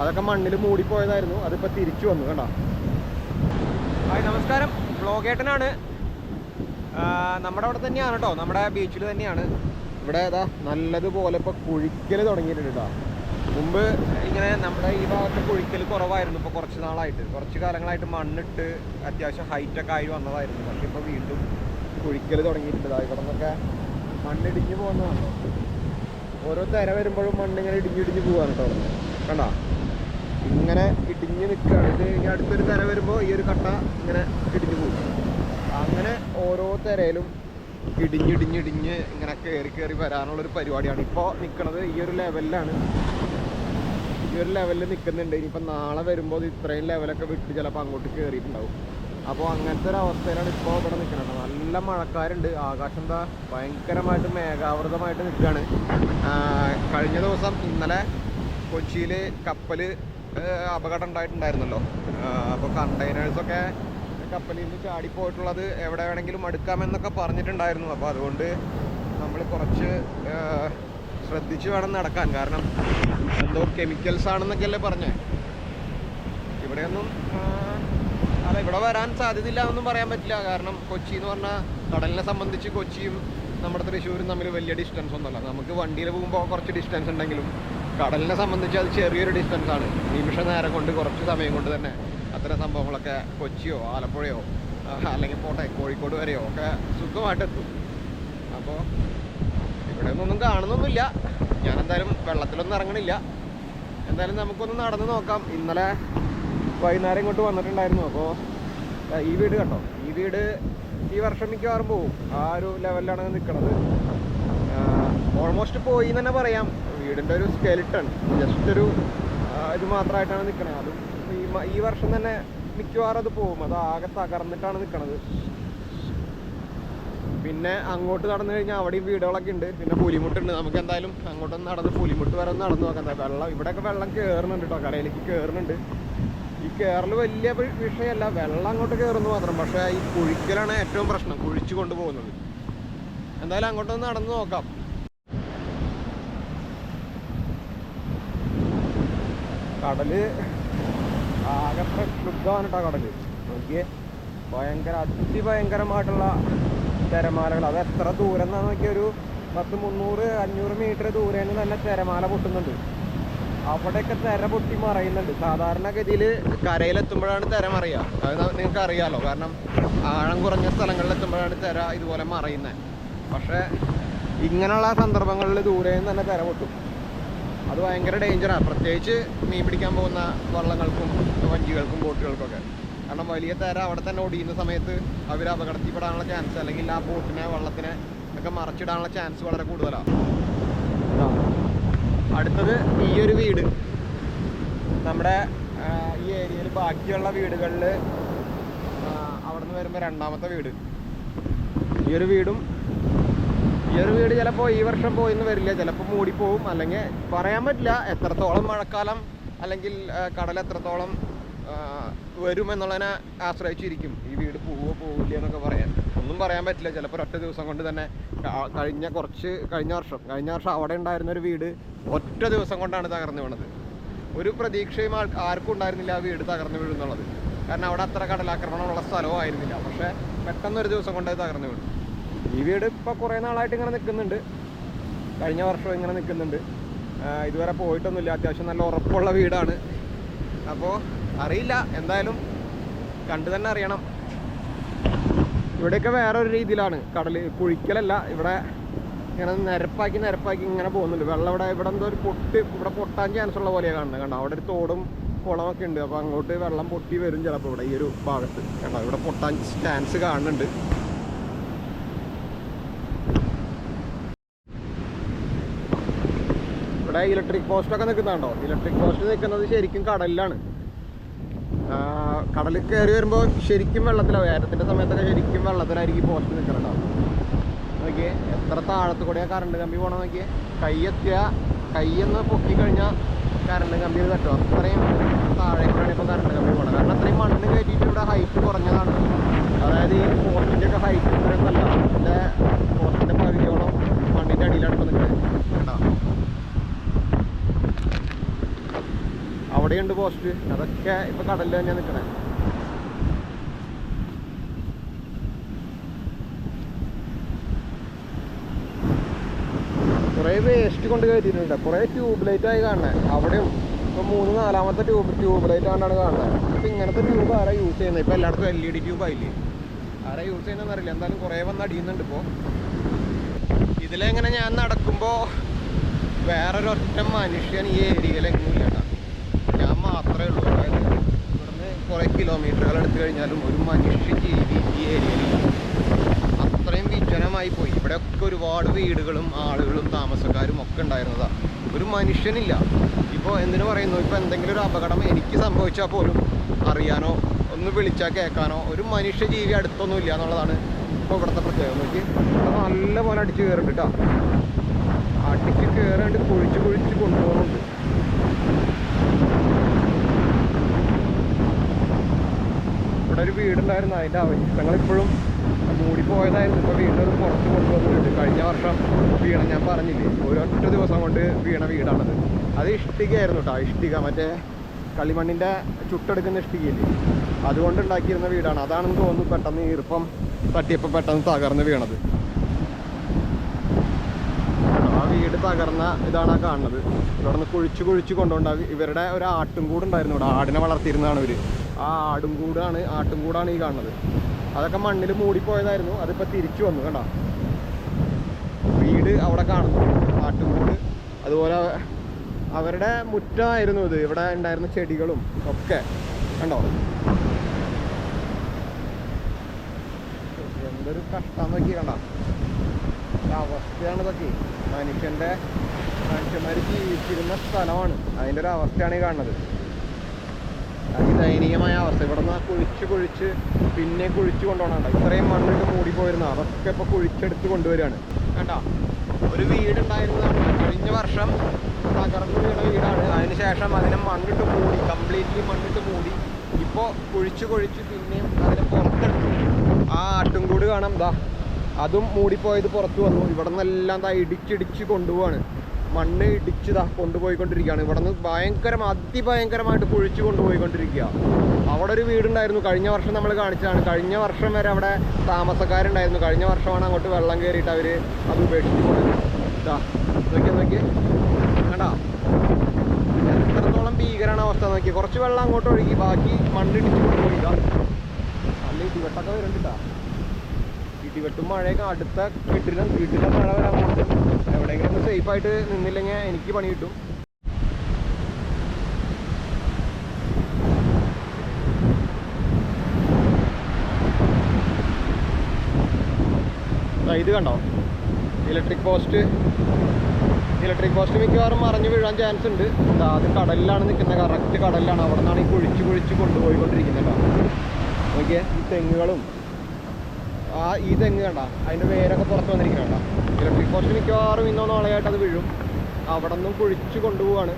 അതൊക്കെ മണ്ണിൽ മൂടിപ്പോയതായിരുന്നു. അതിപ്പോൾ തിരിച്ചു വന്നു. കണ്ടോ? ഹായ്, നമസ്കാരം. വ്ളോഗേട്ടനാണ്. നമ്മുടെ അവിടെ തന്നെയാണ് കേട്ടോ, നമ്മുടെ ബീച്ചിൽ തന്നെയാണ്. ഇവിടെ ഏതാ നല്ലതുപോലെ ഇപ്പോൾ കുഴിക്കൽ തുടങ്ങിയിട്ടുണ്ട് കേട്ടോ. മുമ്പ് ഇങ്ങനെ നമ്മുടെ ഈ ഭാഗത്ത് കുഴിക്കൽ കുറവായിരുന്നു. ഇപ്പോൾ കുറച്ച് നാളായിട്ട്, കുറച്ച് കാലങ്ങളായിട്ട് മണ്ണിട്ട് അത്യാവശ്യം ഹൈറ്റൊക്കെ ആയി വന്നതായിരുന്നു. പക്ഷെ ഇപ്പോൾ വീണ്ടും കുഴിക്കൽ തുടങ്ങിയിട്ടുണ്ട്. ഇവിടെ നിന്നൊക്കെ മണ്ണിടിഞ്ഞ് പോകുന്നതാണല്ലോ. ഓരോ തിര വരുമ്പോഴും മണ്ണിങ്ങനെ ഇടിഞ്ഞിടിഞ്ഞ് പോകാൻ കേട്ടോ. അവിടെ കണ്ടോ, ഇങ്ങനെ ഇടിഞ്ഞ് നിൽക്കുകയാണ്. ഇത് ഇനി അടുത്തൊരു തിര വരുമ്പോൾ ഈ ഒരു കട്ട ഇങ്ങനെ ഇടിഞ്ഞ് പോകും. അങ്ങനെ ഓരോ തിരയിലും ഇടിഞ്ഞിടിഞ്ഞിടിഞ്ഞ് ഇങ്ങനെ കയറി വരാനുള്ളൊരു പരിപാടിയാണ്. ഇപ്പോൾ നിൽക്കുന്നത് ഈ ഒരു ലെവലിലാണ്. ഈ ഒരു ലെവലിൽ നിൽക്കുന്നുണ്ട്. ഇനിയിപ്പോൾ നാളെ വരുമ്പോൾ ഇത്രയും ലെവലൊക്കെ വിട്ട് ചിലപ്പോൾ അങ്ങോട്ട് കയറിയിട്ടുണ്ടാവും. അപ്പോൾ അങ്ങനത്തെ ഒരു അവസ്ഥയിലാണ് ഇപ്പോൾ ഇവിടെ നിൽക്കുന്നത്. നല്ല മഴക്കാരുണ്ട്. ആകാശം എന്താ ഭയങ്കരമായിട്ട് മേഘാവൃതമായിട്ട് നിൽക്കുകയാണ്. കഴിഞ്ഞ ദിവസം ഇന്നലെ കൊച്ചിയിൽ കപ്പൽ അപകടം ഉണ്ടായിട്ടുണ്ടായിരുന്നല്ലോ. അപ്പോൾ കണ്ടെയ്നേഴ്സൊക്കെ കപ്പലിൽ നിന്ന് ചാടിപ്പോയിട്ടുള്ളത് എവിടെ വേണമെങ്കിലും അടുക്കാമെന്നൊക്കെ പറഞ്ഞിട്ടുണ്ടായിരുന്നു. അപ്പോൾ അതുകൊണ്ട് നമ്മൾ കുറച്ച് ശ്രദ്ധിച്ച് വേണം നടക്കാൻ. കാരണം എന്തോ കെമിക്കൽസ് ആണെന്നൊക്കെയല്ലേ പറഞ്ഞേ. ഇവിടെയൊന്നും അല്ല, ഇവിടെ വരാൻ സാധ്യതയില്ല എന്നൊന്നും പറയാൻ പറ്റില്ല. കാരണം കൊച്ചി എന്ന് പറഞ്ഞാൽ കടലിനെ സംബന്ധിച്ച് കൊച്ചിയും നമ്മുടെ തൃശ്ശൂരും തമ്മിൽ വലിയ ഡിസ്റ്റൻസ് ഒന്നുമല്ല. നമുക്ക് വണ്ടിയിൽ പോകുമ്പോൾ കുറച്ച് ഡിസ്റ്റൻസ് ഉണ്ടെങ്കിലും കടലിനെ സംബന്ധിച്ച് അത് ചെറിയൊരു ഡിസ്റ്റൻസ് ആണ്. നിമിഷ നേരം കൊണ്ട്, കുറച്ച് സമയം കൊണ്ട് തന്നെ അത്തരം സംഭവങ്ങളൊക്കെ കൊച്ചിയോ ആലപ്പുഴയോ അല്ലെങ്കിൽ പോട്ടെ കോഴിക്കോട് വരെയോ ഒക്കെ സുഖമായിട്ടെത്തും. അപ്പോൾ ഇവിടെ ഒന്നും കാണുന്നൊന്നുമില്ല. ഞാൻ എന്തായാലും വെള്ളത്തിലൊന്നും ഇറങ്ങണില്ല. എന്തായാലും നമുക്കൊന്ന് നടന്ന് നോക്കാം. ഇന്നലെ വൈകുന്നേരം ഇങ്ങോട്ട് വന്നിട്ടുണ്ടായിരുന്നു. അപ്പോൾ ഈ വീട് കണ്ടോ, ഈ വീട് ഈ വർഷം മിക്കവാറും പോവും. ആ ഒരു ലെവലിലാണ് നിൽക്കുന്നത്. ഓൾമോസ്റ്റ് പോയി എന്ന് തന്നെ പറയാം. വീടിൻ്റെ ഒരു സ്കെലിട്ടൺ ജസ്റ്റ് ഒരു ഇത് മാത്രമായിട്ടാണ് നിൽക്കുന്നത്. അതും ഈ വർഷം തന്നെ മിക്കവാറും അത് പോകും. അത് ആകെ തകർന്നിട്ടാണ് നിൽക്കുന്നത്. പിന്നെ അങ്ങോട്ട് നടന്നു കഴിഞ്ഞാൽ അവിടെയും വീടുകളൊക്കെ ഉണ്ട്. പിന്നെ പുലിമുട്ടുണ്ട്. നമുക്ക് എന്തായാലും അങ്ങോട്ടൊന്ന് നടന്ന് പുലിമുട്ട് വരെ ഒന്ന് നടന്നു നോക്കാം. വെള്ളം ഇവിടെയൊക്കെ വെള്ളം കയറുന്നുണ്ട് കേട്ടോ, കടയിലേക്ക് കയറുന്നുണ്ട്. ഈ കയറൽ വലിയ വിഷയമല്ല, വെള്ളം അങ്ങോട്ട് കയറുന്നു മാത്രം. പക്ഷേ ഈ കുഴിക്കലാണ് ഏറ്റവും പ്രശ്നം, കുഴിച്ചു കൊണ്ടുപോകുന്നത്. എന്തായാലും അങ്ങോട്ടൊന്ന് നടന്ന് നോക്കാം. കടല് ആകെ പ്രക്ഷുബ്ധമാണ് കേട്ടോ കടല്. നോക്കിയേ, ഭയങ്കര അതിഭയങ്കരമായിട്ടുള്ള തിരമാലകൾ. അത് എത്ര ദൂരം എന്നാ നോക്കിയ, ഒരു 300-500 മീറ്റർ ദൂരേന്ന് തന്നെ തിരമാല പൊട്ടുന്നുണ്ട്. അവിടെയൊക്കെ തിര പൊട്ടി മറയുന്നുണ്ട്. സാധാരണഗതിയിൽ കരയിലെത്തുമ്പോഴാണ് തിര മറിയുക. അത് നിങ്ങൾക്ക് അറിയാമല്ലോ. കാരണം ആഴം കുറഞ്ഞ സ്ഥലങ്ങളിലെത്തുമ്പോഴാണ് തിര ഇതുപോലെ മറയുന്നത്. പക്ഷേ ഇങ്ങനെയുള്ള സന്ദർഭങ്ങളിൽ ദൂരേന്ന് തന്നെ തിര പൊട്ടും. അത് ഭയങ്കര ഡേഞ്ചറാണ്, പ്രത്യേകിച്ച് മീൻ പിടിക്കാൻ പോകുന്ന വള്ളങ്ങൾക്കും വഞ്ചികൾക്കും ബോട്ടുകൾക്കൊക്കെ. കാരണം വലിയ തിര അവിടെ തന്നെ ഒടിയുന്ന സമയത്ത് അവർ അപകടത്തിൽപ്പെടാനുള്ള ചാൻസ്, അല്ലെങ്കിൽ ആ ബോട്ടിനെ വള്ളത്തിനെ ഒക്കെ മറച്ചിടാനുള്ള ചാൻസ് വളരെ കൂടുതലാണ്. അടുത്തത് ഈ ഒരു വീട്, നമ്മുടെ ഈ ഏരിയയിൽ ബാക്കിയുള്ള വീടുകളിൽ അവിടെ നിന്ന് വരുമ്പോൾ രണ്ടാമത്തെ വീട്. ഈ ഒരു വീട് ചിലപ്പോൾ ഈ വർഷം പോയിന്ന് വരില്ല, ചിലപ്പോൾ മൂടിപ്പോവും. അല്ലെങ്കിൽ പറയാൻ പറ്റില്ല എത്രത്തോളം മഴക്കാലം അല്ലെങ്കിൽ കടൽ എത്രത്തോളം വരുമെന്നുള്ളതിനെ ആശ്രയിച്ചിരിക്കും ഈ വീട് പോവില്ല എന്നൊക്കെ പറയാൻ. ഒന്നും പറയാൻ പറ്റില്ല. ചിലപ്പോൾ ഒറ്റ ദിവസം കൊണ്ട് തന്നെ കഴിഞ്ഞ വർഷം അവിടെ ഉണ്ടായിരുന്നൊരു വീട് ഒറ്റ ദിവസം കൊണ്ടാണ് തകർന്നു വീണത്. ഒരു പ്രതീക്ഷയും ആർക്കും ഉണ്ടായിരുന്നില്ല ആ വീട് തകർന്നു വീഴുന്നുള്ളത്. കാരണം അവിടെ അത്ര കടലാക്രമണമുള്ള സ്ഥലവും ആയിരുന്നില്ല. പക്ഷേ പെട്ടെന്നൊരു ദിവസം കൊണ്ട് അത് തകർന്നു വീണു. ഈ വീട് ഇപ്പോൾ കുറേ നാളായിട്ട് ഇങ്ങനെ നിൽക്കുന്നുണ്ട്. കഴിഞ്ഞ വർഷവും ഇങ്ങനെ നിൽക്കുന്നുണ്ട്. ഇതുവരെ പോയിട്ടൊന്നുമില്ല. അത്യാവശ്യം നല്ല ഉറപ്പുള്ള വീടാണ്. അപ്പോൾ അറിയില്ല, എന്തായാലും കണ്ടു തന്നെ അറിയണം. ഇവിടെയൊക്കെ വേറൊരു രീതിയിലാണ് കടൽ, കുഴിക്കലല്ല. ഇവിടെ ഇങ്ങനെ നിരപ്പാക്കി ഇങ്ങനെ പോകുന്നുണ്ട് വെള്ളം. ഇവിടെ എന്തോ ഒരു ഇവിടെ പൊട്ടാൻ ചാൻസ് ഉള്ള പോലെയാണ് കാണുന്നത്. കണ്ടോ, അവിടെ ഒരു തോടും കുളമൊക്കെ ഉണ്ട്. അപ്പോൾ അങ്ങോട്ട് വെള്ളം പൊട്ടി വരും ചിലപ്പോൾ. ഇവിടെ ഈ ഒരു ഭാഗത്ത് കണ്ടോ, ഇവിടെ പൊട്ടാൻ ചാൻസ് കാണുന്നുണ്ട്. ഇവിടെ ഇലക്ട്രിക് പോസ്റ്റൊക്കെ നിൽക്കുന്നുണ്ടോ? ഇലക്ട്രിക് പോസ്റ്റ് നിൽക്കുന്നത് ശരിക്കും കടലിലാണ്. കടലിൽ കയറി വരുമ്പോൾ ശരിക്കും വെള്ളത്തിലാവും. ഏരത്തിൻ്റെ സമയത്തൊക്കെ ശരിക്കും വെള്ളത്തിലായിരിക്കും പോസ്റ്റ് നിൽക്കുന്നുണ്ടാവും. നോക്കിയേ, എത്ര താഴത്ത് കൂടെയാണ് കറണ്ട് കമ്പി പോകണം നോക്കിയേ. കൈയൊന്ന് പൊക്കിക്കഴിഞ്ഞാൽ കറണ്ട് കമ്പി തട്ടും. അത്രയും താഴെ കൂടെയാണ് ഇപ്പോൾ കറണ്ട് കമ്പി പോകണം. കാരണം അത്രയും മണ്ണ് കയറ്റിയിട്ട് ഇവിടെ ഹൈറ്റ് കുറഞ്ഞതാണ്. അതായത് ഈ പോസ്റ്റിൻ്റെ ഒക്കെ ഹൈറ്റ് ഇത്രയൊന്നല്ല. ഇതിൻ്റെ പോസ്റ്റിൻ്റെ പകുതിയോളം മണ്ണിൻ്റെ അടിയിലാണ് ഇപ്പോൾ നിൽക്കുന്നത്. കേട്ടോ, അവിടെയുണ്ട് പോസ്റ്റ്. അതൊക്കെ ഇപ്പൊ കടലിൽ തന്നെയാണ് നിൽക്കണേ. കുറേ വേസ്റ്റ് കൊണ്ട് കയറ്റിയിട്ടുണ്ട്. കുറേ ട്യൂബ് ലൈറ്റ് ആയി കാണണേ. അവിടെയും ഇപ്പൊ 3-4ാമത്തെ ട്യൂബ് ലൈറ്റ് ആണ്ടാണ് കാണുന്നത്. ഇപ്പൊ ഇങ്ങനത്തെ ട്യൂബ് ആരാ യൂസ് ചെയ്യുന്നത്? ഇപ്പൊ എല്ലായിടത്തും LED ട്യൂബ് ആയില്ലേ. ആരാ യൂസ് ചെയ്യുന്നതെന്ന് അറിയില്ല. എന്തായാലും കുറേ വന്ന് അടിയുന്നുണ്ട്. ഇപ്പോൾ ഇതിലെങ്ങനെ ഞാൻ നടക്കുമ്പോൾ വേറൊരൊറ്റ മനുഷ്യൻ ഈ ഏരിയയിലെങ്ങും ഇല്ല കേട്ടോ. ഞാൻ മാത്രമേ ഉള്ളൂ. അതായത് ഇവിടുന്ന് കുറേ കിലോമീറ്ററുകൾ എടുത്തു കഴിഞ്ഞാലും ഒരു മനുഷ്യ ജീവി ഈ ഏരിയയിൽ അത്രയും വിജനമായി പോയി. ഇവിടെയൊക്കെ ഒരുപാട് വീടുകളും ആളുകളും താമസക്കാരും ഒക്കെ ഉണ്ടായിരുന്നതാണ്. ഒരു മനുഷ്യനില്ല. ഇപ്പോൾ എന്തിനു പറയുന്നു, ഇപ്പോൾ എന്തെങ്കിലും ഒരു അപകടം എനിക്ക് സംഭവിച്ചാൽ പോലും അറിയാനോ ഒന്ന് വിളിച്ചാൽ കേൾക്കാനോ ഒരു മനുഷ്യജീവി അടുത്തൊന്നും ഇല്ല എന്നുള്ളതാണ് ഇപ്പോൾ ഇവിടുത്തെ പ്രത്യേകത. നോക്കി നല്ല പോലെ അടിച്ച് കയറുന്നുണ്ട് കേട്ടോ. അടിച്ച് കയറാണ്ട് കുഴിച്ച് കൊണ്ടുപോകുന്നുണ്ട്. ഇവിടെ ഒരു വീടുണ്ടായിരുന്നു. അതിൻ്റെ അവശിഷ്ടങ്ങളിപ്പോഴും മൂടിപ്പോയതായിരുന്നു. ഇപ്പോൾ വീണ്ടും പുറത്ത് കൊണ്ടുവന്നിട്ടുണ്ട്. കഴിഞ്ഞ വർഷം വീണ, ഞാൻ പറഞ്ഞില്ലേ, ഒരൊറ്റ ദിവസം കൊണ്ട് വീണ വീടാണത്. അത് ഇഷ്ടികയായിരുന്നു കേട്ടോ. ഇഷ്ടിക, മറ്റേ കളിമണ്ണിൻ്റെ ചുട്ടെടുക്കുന്ന ഇഷ്ടികയില്ലേ, അതുകൊണ്ട് ഉണ്ടാക്കിയിരുന്ന വീടാണ്. അതാണെന്ന് തോന്നുന്നു പെട്ടെന്ന് ഈർപ്പം തട്ടിയപ്പോൾ പെട്ടെന്ന് തകർന്ന് വീണത്. ആ വീട് തകർന്ന ഇതാണ് ആ കാണുന്നത്. ഇവിടെ നിന്ന് കുഴിച്ച് കൊണ്ടുപോകും. ഇവരുടെ ഒരു ആട്ടും കൂടുണ്ടായിരുന്നു ഇവിടെ. ആടിനെ വളർത്തിയിരുന്നതാണ് ഇവർ. ആ ആട്ടുംകൂടാണ് ഈ കാണുന്നത്. അതൊക്കെ മണ്ണിൽ മൂടിപ്പോയതായിരുന്നു. അതിപ്പോൾ തിരിച്ചു വന്നു. കണ്ടോ, വീട് അവിടെ കാണുന്നു, ആട്ടുംകൂട്. അതുപോലെ അവരുടെ മുറ്റമായിരുന്നു ഇത്. ഇവിടെ ഉണ്ടായിരുന്ന ചെടികളും ഒക്കെ കണ്ടോ. എന്തൊരു കഷ്ടം നോക്കി. കണ്ടോ, അവസ്ഥയാണ് ഇതൊക്കെ. മനുഷ്യന്മാർ ജീവിച്ചിരുന്ന സ്ഥലമാണ്. അതിൻ്റെ ഒരു അവസ്ഥയാണ് ഈ കാണുന്നത്. അതിദയനീയമായ അവസ്ഥ. ഇവിടെ നിന്ന് കുഴിച്ച് പിന്നെ കൊണ്ടുപോകണം. ഇത്രയും മണ്ണിട്ട് മൂടിപ്പോയിരുന്ന അതൊക്കെ ഇപ്പോൾ കുഴിച്ചെടുത്ത് കൊണ്ടുവരികയാണ്. കണ്ടോ, ഒരു വീടുണ്ടായിരുന്നതാണ്. കഴിഞ്ഞ വർഷം തകർന്നു വീണ വീടാണ്. അതിനുശേഷം അതിനെ മണ്ണിട്ട് മൂടി, കംപ്ലീറ്റ്ലി മണ്ണിട്ട് മൂടി. ഇപ്പോൾ കുഴിച്ച് പിന്നെയും അതിനെ പുറത്തെടുത്തു. ആ ആട്ടുംകൂട് കാണാം, ദാ അതും മൂടിപ്പോയത് പുറത്ത് വന്നു. ഇവിടെ നിന്നെല്ലാം ഇടിച്ചിടിച്ച് കൊണ്ടുപോവാണ്. മണ്ണ് ഇടിച്ച് കൊണ്ടുപോയിക്കൊണ്ടിരിക്കുകയാണ്. ഇവിടെ നിന്ന് അതിഭയങ്കരമായിട്ട് കുഴിച്ച് കൊണ്ടുപോയിക്കൊണ്ടിരിക്കുക. അവിടെ ഒരു വീടുണ്ടായിരുന്നു. കഴിഞ്ഞ വർഷം നമ്മൾ കാണിച്ചതാണ്. കഴിഞ്ഞ വർഷം വരെ അവിടെ താമസക്കാരുണ്ടായിരുന്നു. കഴിഞ്ഞ വർഷമാണ് അങ്ങോട്ട് വെള്ളം കയറിയിട്ട് അവർ അത് ഉപേക്ഷിച്ച് പോകുന്നത്. നോക്കിയേ കണ്ടാ, എത്രത്തോളം ഭീകരമാണ് അവസ്ഥ നോക്കി. കുറച്ച് വെള്ളം അങ്ങോട്ട് ഒഴുകി, ബാക്കി മണ്ണിടിച്ച് കൊണ്ടുപോയില്ല. നല്ല ഇടിവെട്ടൊക്കെ വരുന്നുണ്ട്. ഇടിവെട്ടും മഴയൊക്കെ അടുത്ത കിട്ടില്ല മഴ വരാൻ പോകുന്നുണ്ട്. എവിടെയെങ്കിലും ഒന്ന് സേഫായിട്ട് നിന്നില്ലെങ്കിൽ എനിക്ക് പണി കിട്ടും. ഇത് കണ്ടോ, ഇലക്ട്രിക് പോസ്റ്റ് മിക്കവാറും മറിഞ്ഞ് വീഴാൻ ചാൻസ് ഉണ്ട്. അത് കടലിലാണ് നിൽക്കുന്നത്. കറക്റ്റ് കടലിലാണ്. അവിടെ നിന്നാണ് ഈ കുഴിച്ച് കൊണ്ടുപോയിക്കൊണ്ടിരിക്കുന്നത്. നോക്കിയേ, ഈ തെങ്ങുകളും ഈ തെങ്ങ് കണ്ട, അതിൻ്റെ വേരൊക്കെ പുറത്ത് വന്നിരിക്കുന്നത് കണ്ട. ഇലക്ട്രിക് പോസ്റ്റ് മിക്കവാറും ഇന്നോ നാളെയായിട്ട് അത് വീഴും. അവിടെ നിന്നും കുഴിച്ച് കൊണ്ടുപോവാണ്.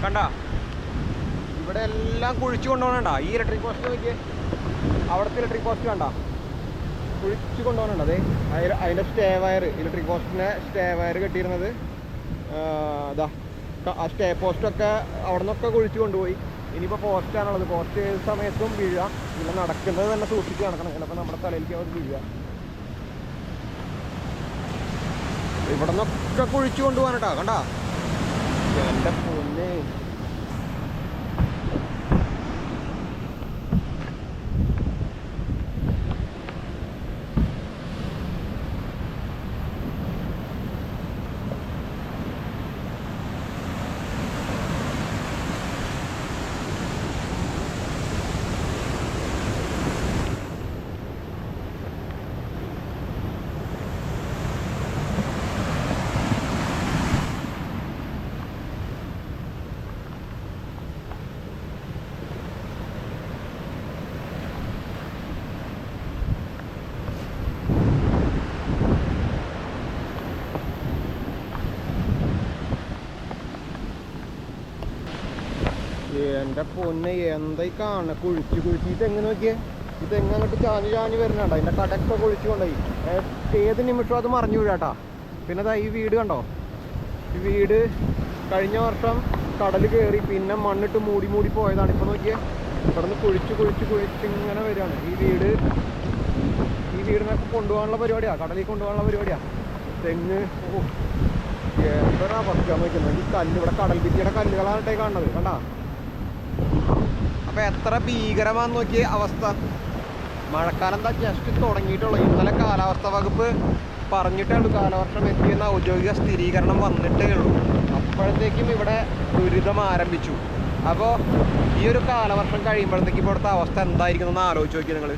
കണ്ട, ഇവിടെ എല്ലാം കുഴിച്ചു കൊണ്ടുപോകണണ്ട. ഈ ഇലക്ട്രിക് പോസ്റ്റ് നോക്കിയേ, അവിടുത്തെ ഇലക്ട്രിക് പോസ്റ്റ് കണ്ട, കുഴിച്ചു കൊണ്ടുപോകണുണ്ട്. അതെ, അതിൻ്റെ സ്റ്റേ വയർ, ഇലക്ട്രിക് പോസ്റ്റിൻ്റെ സ്റ്റേ വയർ കെട്ടിയിരുന്നത് ഇതാ, ആ സ്റ്റേ പോസ്റ്റൊക്കെ അവിടെ നിന്നൊക്കെ കുഴിച്ചു കൊണ്ടുപോയി. ഇനിയിപ്പോൾ പോസ്റ്റാണുള്ളത്. പോസ്റ്റ് ഏത് സമയത്തും വീഴുക. പിന്നെ നടക്കുന്നത് തന്നെ സൂക്ഷിച്ച് നടക്കണം. ചിലപ്പോൾ നമ്മുടെ തലയിലേക്ക് അവർ വീഴുക. ഇവിടെ നിന്നൊക്കെ കുഴിച്ചു കൊണ്ടുപോകാനട്ടാ. കണ്ട, എൻ്റെ പൊന്നെ. എൻ്റെ പൊന്നെ എന്താ ഈ കാണുക, കുഴിച്ച് ഈ തെങ്ങ് നോക്കിയേ. ഈ തെങ്ങ് അങ്ങോട്ട് ചാഞ്ഞ് വരുന്നുണ്ടോ, അതിൻ്റെ കടയൊക്കെ കുഴിച്ച് കൊണ്ടുപോയി. ഏത് നിമിഷവും അത് മറിഞ്ഞു വീഴാട്ടാ. പിന്നെ ഈ വീട് കണ്ടോ, ഈ വീട് കഴിഞ്ഞ വർഷം കടൽ കയറി പിന്നെ മണ്ണിട്ട് മൂടി പോയതാണ്. ഇപ്പോൾ നോക്കിയേ, ഇവിടെ നിന്ന് കുഴിച്ച് ഇങ്ങനെ വരികയാണ്. ഈ വീടിനൊക്കെ കൊണ്ടുപോകാനുള്ള പരിപാടിയാണ്, കടലിൽ കൊണ്ടുപോകാനുള്ള പരിപാടിയാണ്. തെങ്ങ് എന്തൊരു അവസ്ഥ നോക്കുന്നത്. ഈ കല്ല് ഇവിടെ കടൽ ഭിത്തിയുടെ കല്ലുകളാണ് കാണുന്നത്, കണ്ടാ. അപ്പം എത്ര ഭീകരമാണെന്ന് നോക്കിയ അവസ്ഥ. മഴക്കാലം എന്താ ജസ്റ്റ് തുടങ്ങിയിട്ടുള്ളൂ. ഇന്നലെ കാലാവസ്ഥാ വകുപ്പ് പറഞ്ഞിട്ടേ ഉള്ളൂ കാലവർഷം എത്തിയെന്ന ഔദ്യോഗിക സ്ഥിരീകരണം വന്നിട്ടേ ഉള്ളൂ. അപ്പോഴത്തേക്കും ഇവിടെ ദുരിതം ആരംഭിച്ചു. അപ്പോൾ ഈ ഒരു കാലവർഷം കഴിയുമ്പോഴത്തേക്കും ഇവിടുത്തെ അവസ്ഥ എന്തായിരിക്കുമെന്ന് ആലോചിച്ച് നോക്കി നിങ്ങൾ.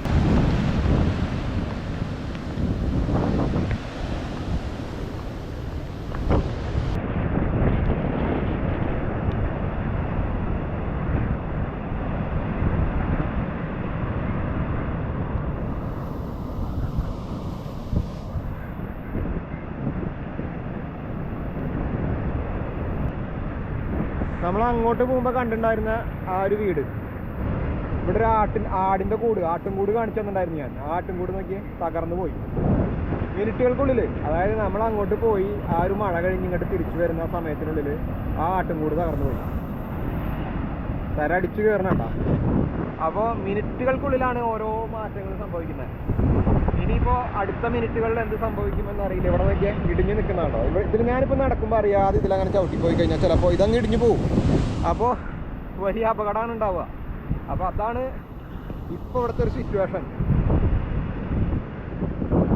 നമ്മൾ അങ്ങോട്ട് പോകുമ്പോൾ കണ്ടിട്ടുണ്ടായിരുന്ന ആ ഒരു വീട്, ഇവിടെ ഒരു ആടിൻ്റെ ആട്ടുംകൂട് കാണിച്ചു തന്നിട്ടുണ്ടായിരുന്നു ഞാൻ. ആ ആട്ടുംകൂട് നോക്കി തകർന്നു പോയി മിനിറ്റുകൾക്കുള്ളിൽ. അതായത് നമ്മൾ അങ്ങോട്ട് പോയി ആ ഒരു മഴ കഴിഞ്ഞ് ഇങ്ങോട്ട് തിരിച്ചു വരുന്ന സമയത്തിനുള്ളിൽ ആ ആട്ടുംകൂട് തകർന്നു പോയി. തരടിച്ചു കയറണണ്ട. അപ്പോൾ മിനിറ്റുകൾക്കുള്ളിലാണ് ഓരോ മാറ്റങ്ങൾ സംഭവിക്കുന്നത്. ഇനിയിപ്പോൾ അടുത്ത മിനിറ്റുകളിൽ എന്ത് സംഭവിക്കുമെന്ന് അറിയില്ല. ഇവിടെ നോക്കിയാൽ ഇടിഞ്ഞ് നിൽക്കുന്നതാണോ. ഇതിൽ ഞാനിപ്പോൾ നടക്കുമ്പോൾ അറിയാതെ ഇതിലങ്ങനെ ചവിട്ടിപ്പോയി കഴിഞ്ഞാൽ ചിലപ്പോൾ ഇതങ്ങ് ഇടിഞ്ഞു പോകും. അപ്പോൾ വലിയ അപകടമാണ് ഉണ്ടാവുക. അപ്പോൾ അതാണ് ഇപ്പോൾ ഇവിടുത്തെ ഒരു സിറ്റുവേഷൻ.